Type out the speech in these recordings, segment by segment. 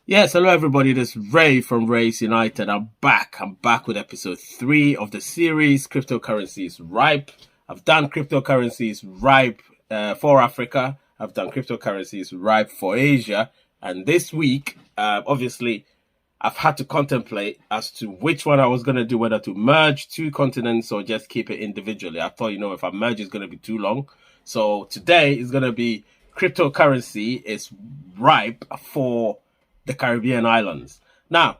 Yes, hello everybody. This is Ray from Rays United. I'm back. I'm back with episode 3 of the series Cryptocurrencies Ripe. I've done cryptocurrencies ripe for Africa. I've done cryptocurrencies ripe for Asia. And this week, obviously, I've had to contemplate as to which one I was going to do, whether to merge two continents or just keep it individually. I thought, if I merge, it's going to be too long. So today is going to be cryptocurrency is ripe for the Caribbean islands. Now,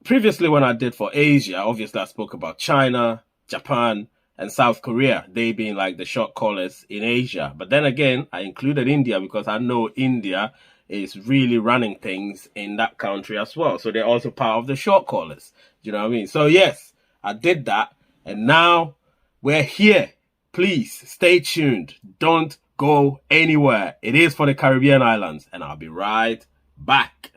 previously when I did for Asia, obviously I spoke about China, Japan, and South Korea, they being like the short callers in Asia. But then again, I included India because I know India is really running things in that country as well. So they're also part of the short callers. Do you know what I mean? So yes, I did that. And now we're here. Please stay tuned. Don't go anywhere. It is for the Caribbean islands. And I'll be right back.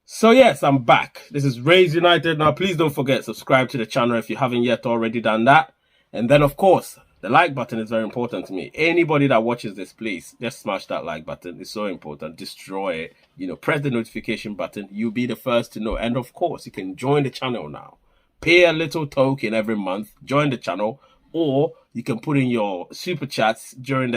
So yes, I'm back. This is Rays United. Now, please don't forget, subscribe to the channel if you haven't yet already done that. And then, of course, the like button is very important to me. Anybody that watches this, please, just smash that like button. It's so important. Destroy it. Press the notification button. You'll be the first to know. And, of course, you can join the channel now. Pay a little token every month. Join the channel. Or you can put in your super chats during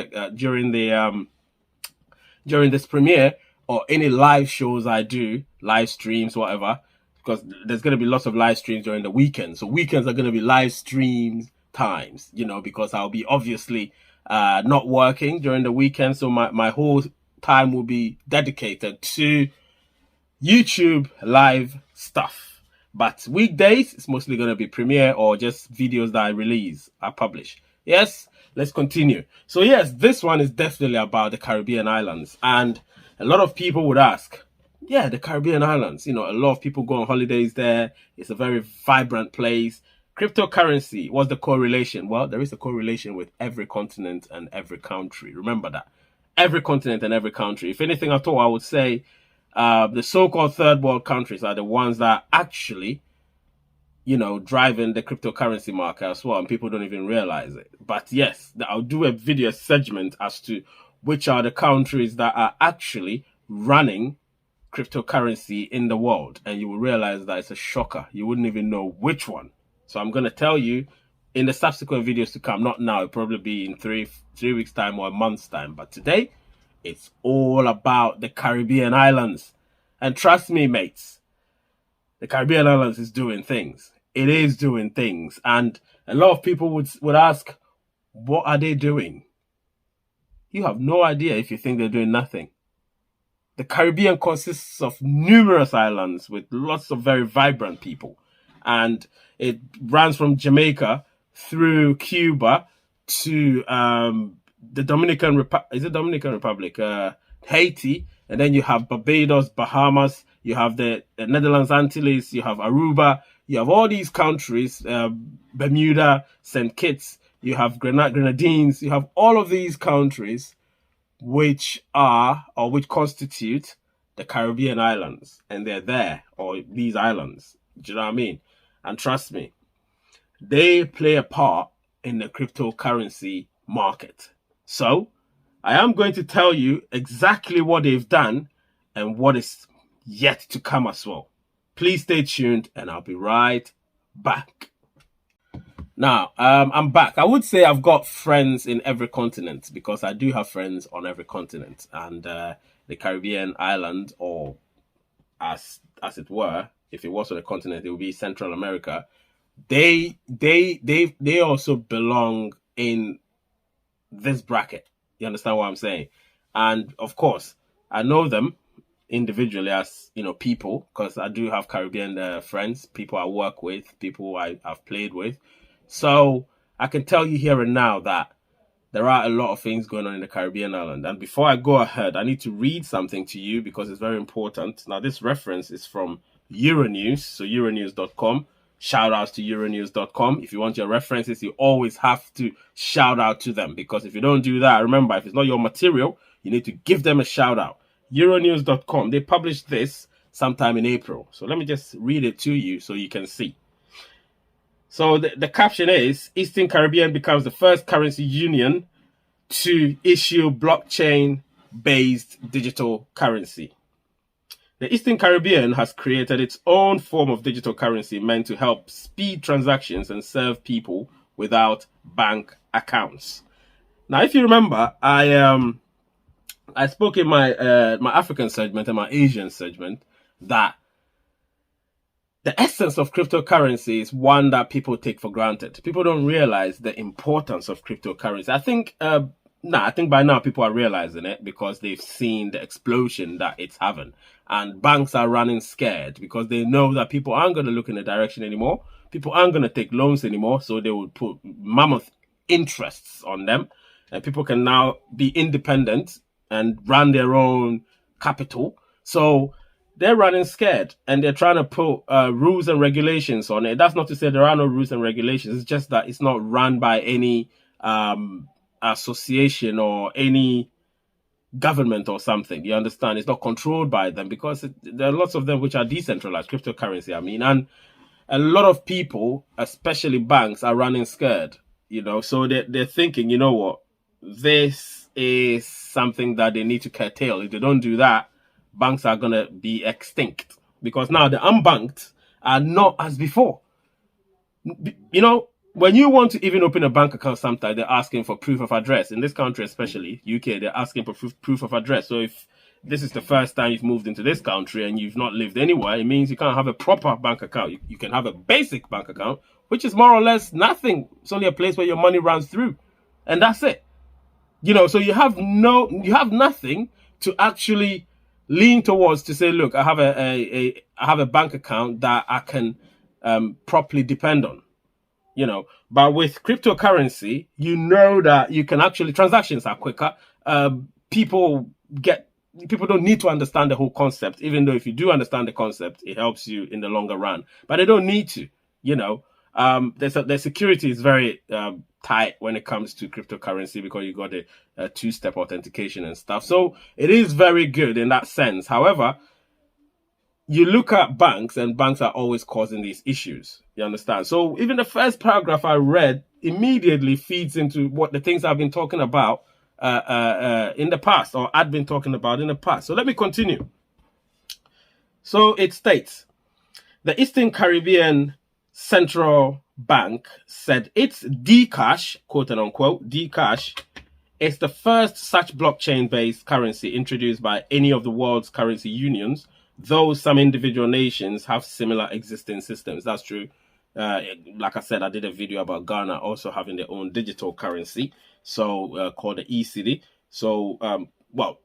this premiere, or any live shows I do, live streams, whatever, because there's going to be lots of live streams during the weekend. So weekends are going to be live streams times, because I'll be obviously not working during the weekend. So my whole time will be dedicated to YouTube live stuff. But weekdays, it's mostly going to be premiere or just videos that I publish. Yes, let's continue. So yes, this one is definitely about the Caribbean islands. And a lot of people would ask, yeah, the Caribbean islands, a lot of people go on holidays there. It's a very vibrant place. Cryptocurrency, what's the correlation? Well, there is a correlation with every continent and every country. Remember that. Every continent and every country. If anything at all, I would say the so-called third world countries are the ones that are actually, driving the cryptocurrency market as well. And people don't even realize it. But yes, I'll do a video segment as to which are the countries that are actually running cryptocurrency in the world. And you will realize that it's a shocker. You wouldn't even know which one. So I'm going to tell you in the subsequent videos to come. Not now. It'll probably be in three weeks' time or a month's time. But today, it's all about the Caribbean islands. And trust me, mates, the Caribbean islands is doing things. It is doing things. And a lot of people would ask, what are they doing? You have no idea if you think they're doing nothing. The Caribbean consists of numerous islands with lots of very vibrant people. And it runs from Jamaica through Cuba to the Dominican Republic, Haiti, and then you have Barbados, Bahamas, you have the Netherlands Antilles, you have Aruba, you have all these countries, Bermuda, St. Kitts, you have Grenadines, you have all of these countries which constitute the Caribbean islands, and they're there, or these islands. Do you know what I mean? And trust me, they play a part in the cryptocurrency market. So I am going to tell you exactly what they've done and what is yet to come as well. Please stay tuned and I'll be right back. Now, I'm back. I would say I've got friends in every continent because I do have friends on every continent. And the Caribbean island, or as it were, if it was on a continent, it would be Central America. They also belong in this bracket. You understand what I'm saying? And of course, I know them individually as people, because I do have Caribbean friends, people I work with, people I've played with. So I can tell you here and now that there are a lot of things going on in the Caribbean island. And before I go ahead, I need to read something to you because it's very important. Now, this reference is from Euronews, so euronews.com. Shout outs to euronews.com. If you want your references, you always have to shout out to them, because if you don't do that, remember, if it's not your material, you need to give them a shout out. Euronews.com, they published this sometime in April. So let me just read it to you so you can see. So the caption is, Eastern Caribbean becomes the first currency union to issue blockchain-based digital currency. The Eastern Caribbean has created its own form of digital currency meant to help speed transactions and serve people without bank accounts. Now, if you remember, I spoke in my my African segment and my Asian segment that the essence of cryptocurrency is one that people take for granted. People don't realize the importance of cryptocurrency. I think by now people are realizing it because they've seen the explosion that it's having. And banks are running scared because they know that people aren't going to look in the direction anymore. People aren't going to take loans anymore. So they will put mammoth interests on them. And people can now be independent and run their own capital. So they're running scared and they're trying to put rules and regulations on it. That's not to say there are no rules and regulations. It's just that it's not run by any association or any government or something. You understand? It's not controlled by them because there are lots of them which are decentralized, cryptocurrency, I mean. And a lot of people, especially banks, are running scared, So they're thinking, you know what? This is something that they need to curtail. If they don't do that, banks are going to be extinct because now the unbanked are not as before. When you want to even open a bank account, sometimes they're asking for proof of address. In this country, especially UK, they're asking for proof of address. So if this is the first time you've moved into this country and you've not lived anywhere, it means you can't have a proper bank account. You can have a basic bank account, which is more or less nothing. It's only a place where your money runs through, and that's it. So you have nothing to actually lean towards to say, look, I have a bank account that I can properly depend on. But with cryptocurrency, that you can actually, transactions are quicker. People don't need to understand the whole concept, even though if you do understand the concept, it helps you in the longer run. But they don't need to, the security is very tight when it comes to cryptocurrency because you got a two-step authentication and stuff. So it is very good in that sense. However, you look at banks and banks are always causing these issues. You understand? So even the first paragraph I read immediately feeds into what the things I've been talking about in the past, or I'd been talking about in the past. So let me continue. So it states, the Eastern Caribbean Central Bank said its Dcash, quote and unquote, Dcash, is the first such blockchain-based currency introduced by any of the world's currency unions, though some individual nations have similar existing systems. That's true. Like I said, I did a video about Ghana also having their own digital currency, so called the ECD. So,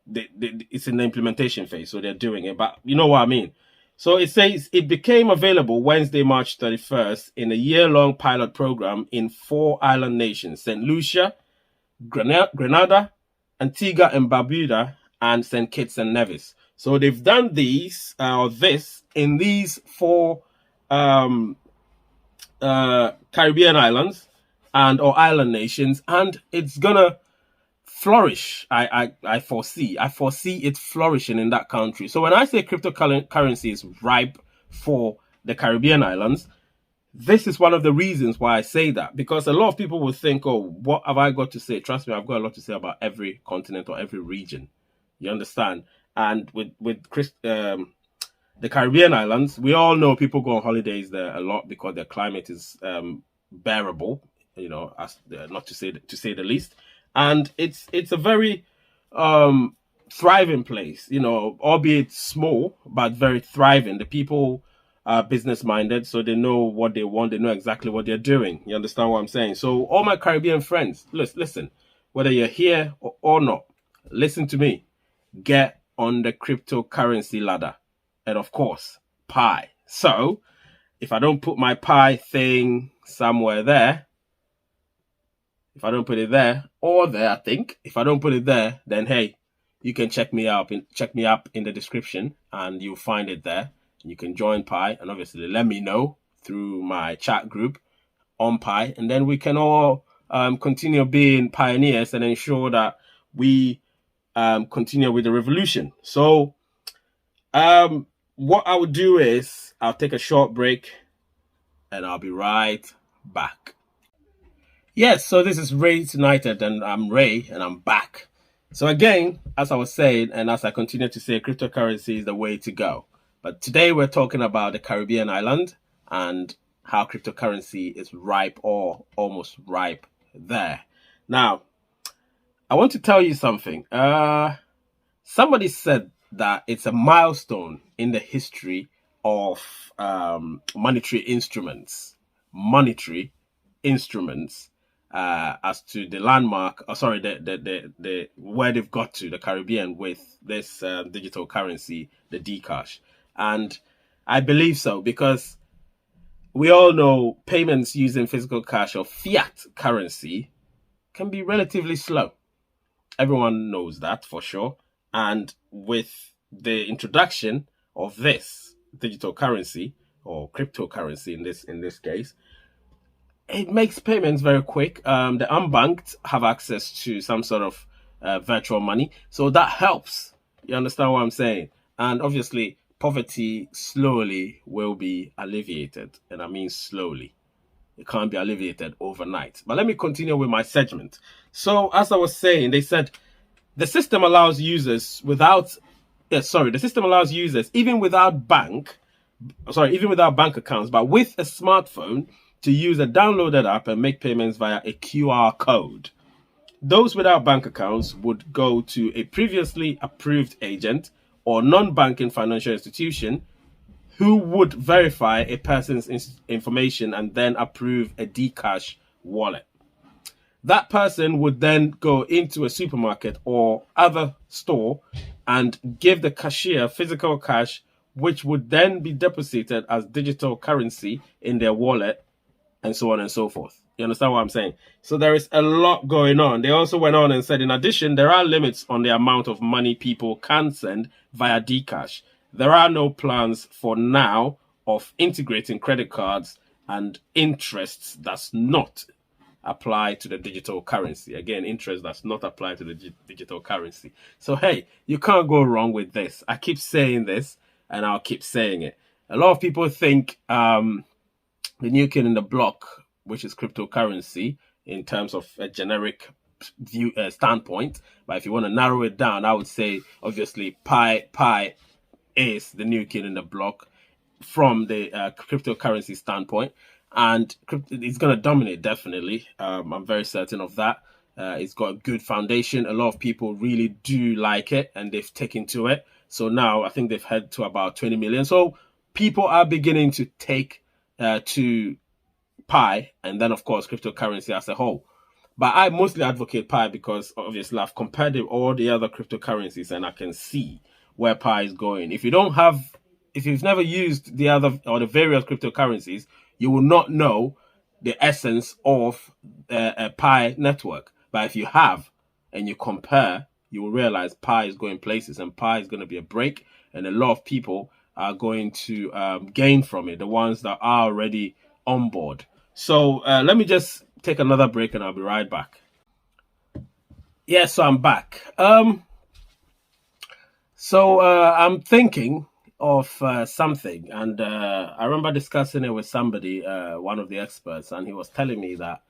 it's in the implementation phase, so they're doing it. But you know what I mean. So it says it became available Wednesday, March 31st, in a year-long pilot program in 4 island nations: St. Lucia, Grenada, Antigua and Barbuda, and St. Kitts and Nevis. So they've done this in these 4 Caribbean islands or island nations, and it's gonna flourish. I foresee it flourishing in that country. So when I say cryptocurrency is ripe for the Caribbean islands, this is one of the reasons why I say that, because a lot of people will think, oh, what have I got to say? Trust me, I've got a lot to say about every continent or every region. You understand? And with the Caribbean islands, we all know people go on holidays there a lot because their climate is bearable, not to say the least. And it's a very thriving place, albeit small, but very thriving. The people are business minded, so they know what they want. They know exactly what they're doing. You understand what I'm saying? So all my Caribbean friends, listen, whether you're here or not, listen to me. Get on the cryptocurrency ladder. And of course, Pi. So if I don't put my Pi thing somewhere there, If I don't put it there or there, I think. If I don't put it there, then hey, you can check me up in the description, and you'll find it there. You can join Pi, and obviously let me know through my chat group on Pi, and then we can all continue being pioneers and ensure that we continue with the revolution. So what I would do is I'll take a short break and I'll be right back. Yes, so this is Ray United, and I'm Ray, and I'm back. So again, as I was saying, and as I continue to say, cryptocurrency is the way to go. But today we're talking about the Caribbean island and how cryptocurrency is ripe or almost ripe there. Now, I want to tell you something. Somebody said that it's a milestone in the history of monetary instruments. As to the landmark, the where they've got to the Caribbean with this digital currency, the Dcash, and I believe so because we all know payments using physical cash or fiat currency can be relatively slow. Everyone knows that for sure, and with the introduction of this digital currency or cryptocurrency in this case, it makes payments very quick. The unbanked have access to some sort of virtual money, so that helps. You understand what I'm saying? And obviously, poverty slowly will be alleviated, and I mean slowly. It can't be alleviated overnight. But let me continue with my segment. So, as I was saying, they said the system allows users the system allows users even without bank accounts, but with a smartphone to use a downloaded app and make payments via a QR code. Those without bank accounts would go to a previously approved agent or non-banking financial institution who would verify a person's information and then approve a Dcash wallet. That person would then go into a supermarket or other store and give the cashier physical cash, which would then be deposited as digital currency in their wallet, and so on and so forth. You understand what I'm saying? So there is a lot going on. They also went on and said, in addition, there are limits on the amount of money people can send via Dcash. There are no plans for now of integrating credit cards and interests that's not apply to the digital currency. Again, interest does not apply to the digital currency. So, hey, you can't go wrong with this. I keep saying this and I'll keep saying it. A lot of people think the new kid in the block, which is cryptocurrency, in terms of a generic view standpoint. But if you want to narrow it down, I would say obviously Pi is the new kid in the block from the cryptocurrency standpoint, and it's going to dominate definitely. I'm very certain of that. It's got a good foundation. A lot of people really do like it, and they've taken to it. So now I think they've had to about 20 million. So people are beginning to take to Pi, and then of course cryptocurrency as a whole. But I mostly advocate Pi because obviously I've compared it with all the other cryptocurrencies, and I can see where Pi is going. If you've never used the other or the various cryptocurrencies, you will not know the essence of a Pi network. But if you have and you compare, you will realize Pi is going places, and Pi is going to be a break, and a lot of people are going to gain from it, the ones that are already on board. So let me just take another break and I'll be right back. Yeah, so I'm back. So I'm thinking of something, and I remember discussing it with somebody, one of the experts, and he was telling me that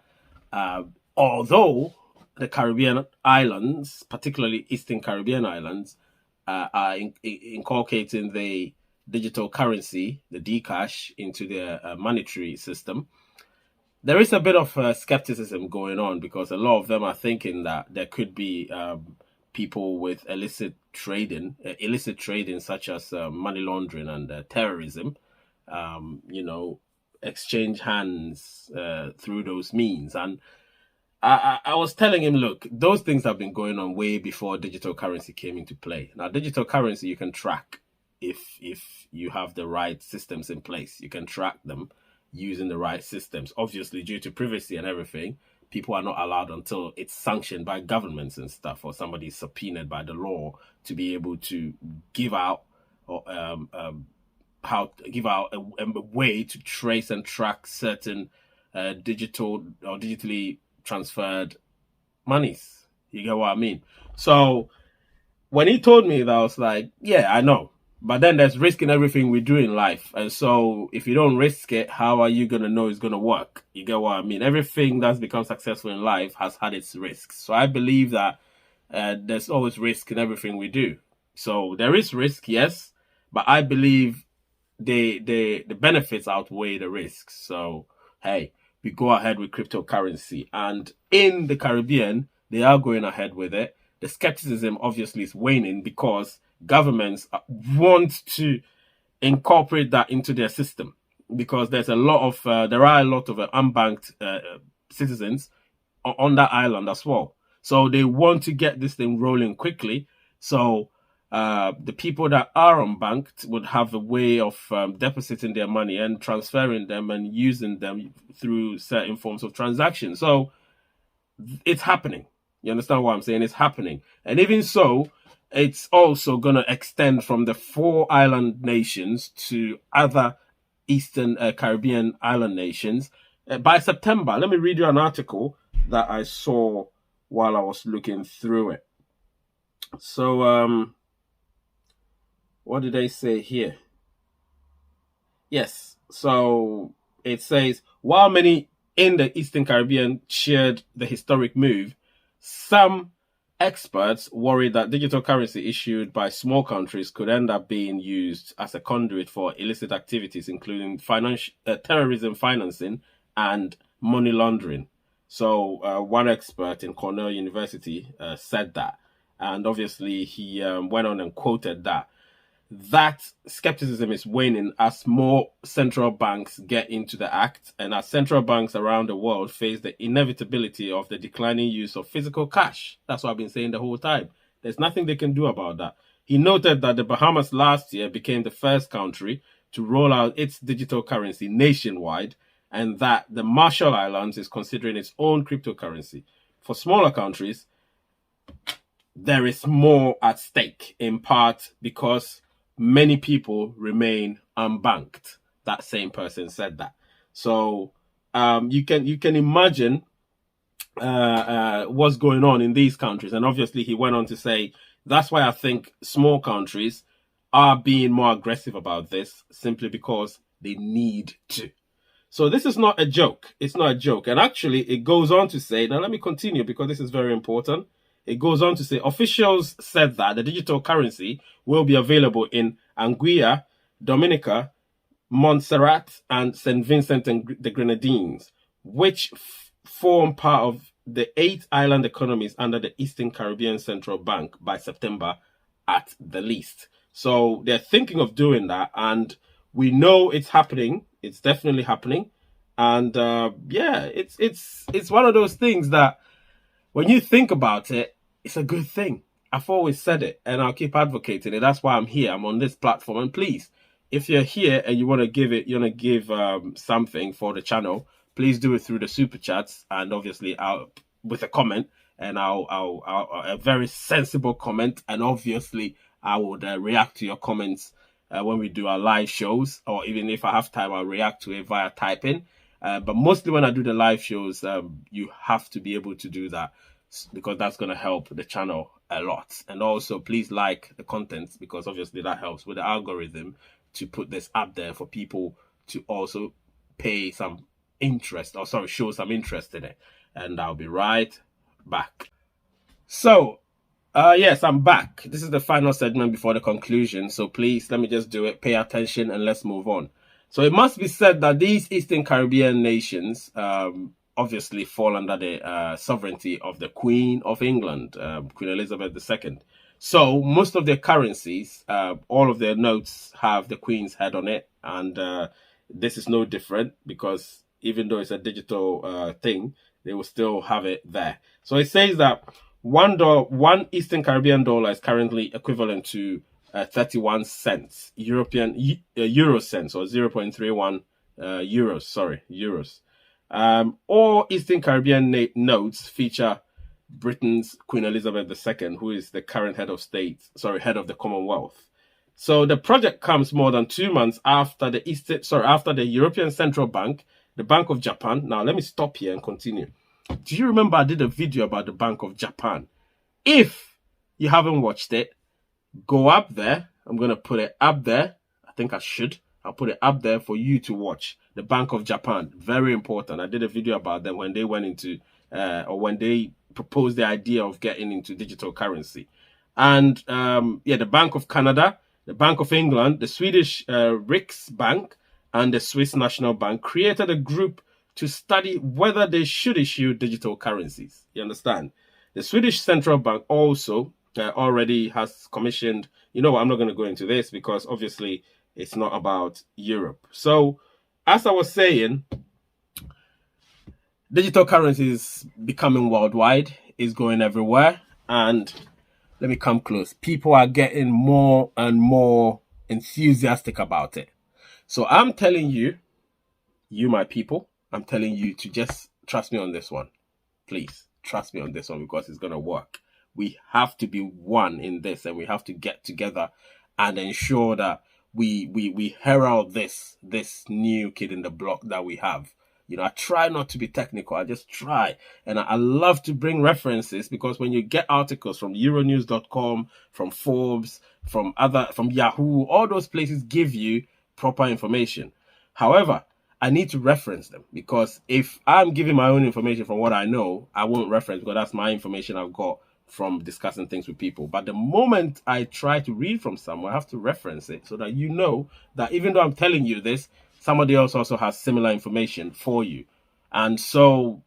although the Caribbean islands, particularly Eastern Caribbean islands, are inculcating the digital currency, the Dcash, into their monetary system, there is a bit of skepticism going on because a lot of them are thinking that there could be people with illicit trading such as money laundering and terrorism, exchange hands through those means. And I was telling him, look, those things have been going on way before digital currency came into play. Now, digital currency you can track if you have the right systems in place. You can track them using the right systems, obviously due to privacy and everything. people are not allowed until it's sanctioned by governments and stuff, or somebody is subpoenaed by the law to be able to give out or give out a way to trace and track certain digital or digitally transferred monies. You get what I mean? So when he told me that, I was like, yeah, I know. But then there's risk in everything we do in life. And so if you don't risk it, how are you going to know it's going to work? You get what I mean? Everything that's become successful in life has had its risks. So I believe that there's always risk in everything we do. So there is risk, yes. But I believe the benefits outweigh the risks. So, hey, we go ahead with cryptocurrency. And in the Caribbean, they are going ahead with it. The skepticism obviously is waning because governments want to incorporate that into their system, because there are a lot of unbanked citizens on that island as well. So they want to get this thing rolling quickly. So the people that are unbanked would have a way of depositing their money and transferring them and using them through certain forms of transactions. So it's happening. You understand what I'm saying? It's happening. And even so, it's also going to extend from the 4 island nations to other Eastern Caribbean island nations. By September, let me read you an article that I saw while I was looking through it. So, what did they say here? Yes. So it says, while many in the Eastern Caribbean cheered the historic move, some experts worry that digital currency issued by small countries could end up being used as a conduit for illicit activities, including terrorism financing and money laundering. So one expert in Cornell University said that. And obviously he went on and quoted that skepticism is waning as more central banks get into the act, and as central banks around the world face the inevitability of the declining use of physical cash. That's what I've been saying the whole time. There's nothing they can do about that. He noted that the Bahamas last year became the first country to roll out its digital currency nationwide, and that the Marshall Islands is considering its own cryptocurrency. For smaller countries, there is more at stake, in part because many people remain unbanked. That same person said that. So you can imagine what's going on in these countries. And obviously he went on to say, that's why I think small countries are being more aggressive about this, simply because they need to. So this is not a joke. It's not a joke. And actually it goes on to say, now let me continue because this is very important. It goes on to say, officials said that the digital currency will be available in Anguilla, Dominica, Montserrat, and St. Vincent and the Grenadines, which form part of the 8 island economies under the Eastern Caribbean Central Bank by September at the least. So they're thinking of doing that, and we know it's happening. It's definitely happening. And yeah, it's one of those things that when you think about it, it's a good thing. I've always said it, and I'll keep advocating it. That's why I'm here. I'm on this platform. And please, if you're here and you want to give something for the channel, please do it through the super chats, and obviously with a comment, and I'll a very sensible comment, and obviously I would react to your comments when we do our live shows, or even if I have time, I'll react to it via typing. But mostly when I do the live shows, you have to be able to do that, because that's going to help the channel a lot. And also please like the content, because obviously that helps with the algorithm to put this up there for people to also pay some interest, or sorry, show some interest in it. And I'll be right back. So yes, I'm back. This is the final segment before the conclusion, so please let me just do it. Pay attention and let's move on. So it must be said that these Eastern Caribbean nations obviously fall under the sovereignty of the Queen of England, Queen Elizabeth II. So most of their currencies, all of their notes have the Queen's head on it. And this is no different, because even though it's a digital thing, they will still have it there. So it says that one Eastern Caribbean dollar is currently equivalent to 31 cents, Euro cents, or 0.31 euros, euros. All Eastern Caribbean notes feature Britain's Queen Elizabeth II, who is the current head of the Commonwealth. So the project comes more than 2 months after after the European Central Bank, the Bank of Japan. Now let me stop here and continue. Do you remember I did a video about the Bank of Japan? If you haven't watched it, go up there. I'm going to put it up there. I think I should. I'll put it up there for you to watch. The Bank of Japan, very important. I did a video about them when they went into, or when they proposed the idea of getting into digital currency. And the Bank of Canada, the Bank of England, the Swedish Riksbank, and the Swiss National Bank created a group to study whether they should issue digital currencies. You understand? The Swedish Central Bank also already has commissioned, I'm not going to go into this because obviously it's not about Europe. So as I was saying, digital currency is becoming worldwide, is going everywhere. And let me come close. People are getting more and more enthusiastic about it. So I'm telling you, my people, I'm telling you to just trust me on this one. Please trust me on this one because it's going to work. We have to be one in this, and we have to get together and ensure that we herald this new kid in the block that we have. I try not to be technical. I just try. And I love to bring references because when you get articles from Euronews.com, from Forbes, from Yahoo, all those places give you proper information. However, I need to reference them because if I'm giving my own information from what I know, I won't reference because that's my information I've got from discussing things with people. But the moment I try to read from somewhere, I have to reference it so that you know that even though I'm telling you this, somebody else also has similar information for you. And so,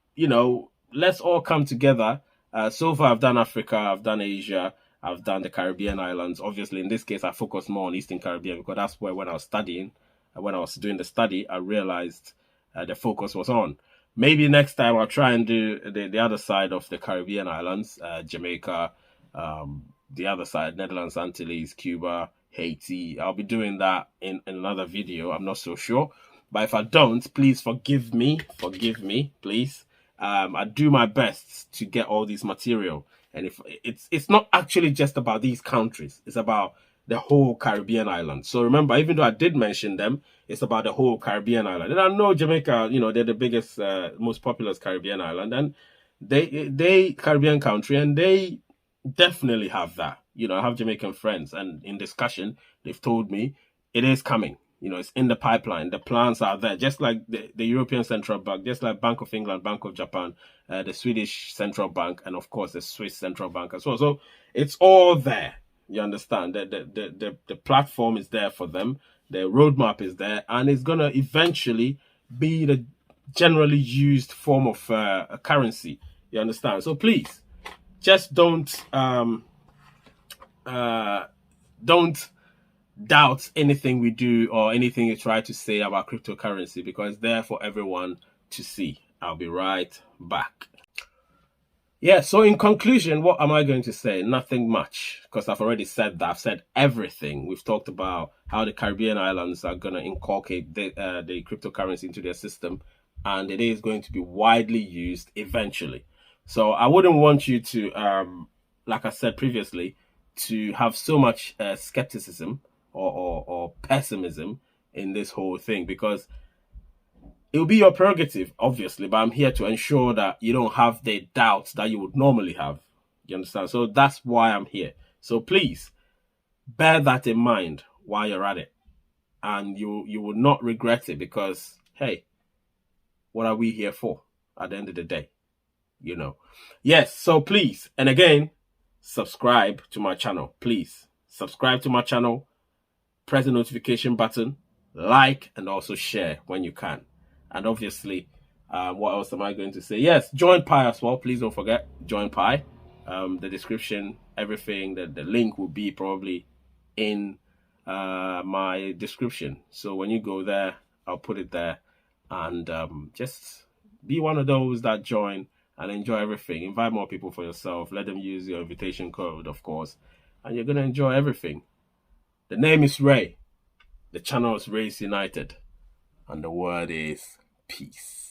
let's all come together. So far, I've done Africa, I've done Asia, I've done the Caribbean islands. Obviously, in this case, I focus more on Eastern Caribbean because that's where when I was studying, when I was doing the study, I realized the focus was on. Maybe next time I'll try and do the other side of the Caribbean islands, Jamaica, the other side, Netherlands, Antilles, Cuba, Haiti. I'll be doing that in another video. I'm not so sure. But if I don't, please forgive me. Forgive me, please. I do my best to get all this material. And if it's not actually just about these countries. It's about the whole Caribbean island. So remember, even though I did mention them, it's about the whole Caribbean island. And I know Jamaica, they're the biggest, most populous Caribbean island, and they Caribbean country, and they definitely have that. I have Jamaican friends, and in discussion, they've told me it is coming. It's in the pipeline. The plans are there, just like the European Central Bank, just like Bank of England, Bank of Japan, the Swedish Central Bank, and of course the Swiss Central Bank as well. So it's all there. You understand that the platform is there for them. The roadmap is there, and it's going to eventually be the generally used form of a currency. You understand? So please, just don't doubt anything we do or anything you try to say about cryptocurrency because it's there for everyone to see. I'll be right back. Yeah, so in conclusion, what am I going to say? Nothing much, because I've already said that. I've said everything. We've talked about how the Caribbean islands are going to inculcate the cryptocurrency into their system, and it is going to be widely used eventually. So I wouldn't want you to, like I said previously, to have so much skepticism or pessimism in this whole thing, because it will be your prerogative, obviously, but I'm here to ensure that you don't have the doubts that you would normally have. You understand? So that's why I'm here. So please bear that in mind while you're at it, and you will not regret it because, hey, what are we here for at the end of the day? Yes, so please, and again, subscribe to my channel. Please subscribe to my channel, press the notification button, like, and also share when you can. And obviously, what else am I going to say? Yes, join Pi as well. Please don't forget, join Pi. The description, everything, the link will be probably in my description. So when you go there, I'll put it there. And just be one of those that join and enjoy everything. Invite more people for yourself. Let them use your invitation code, of course. And you're going to enjoy everything. The name is Ray. The channel is Race United. And the word is peace.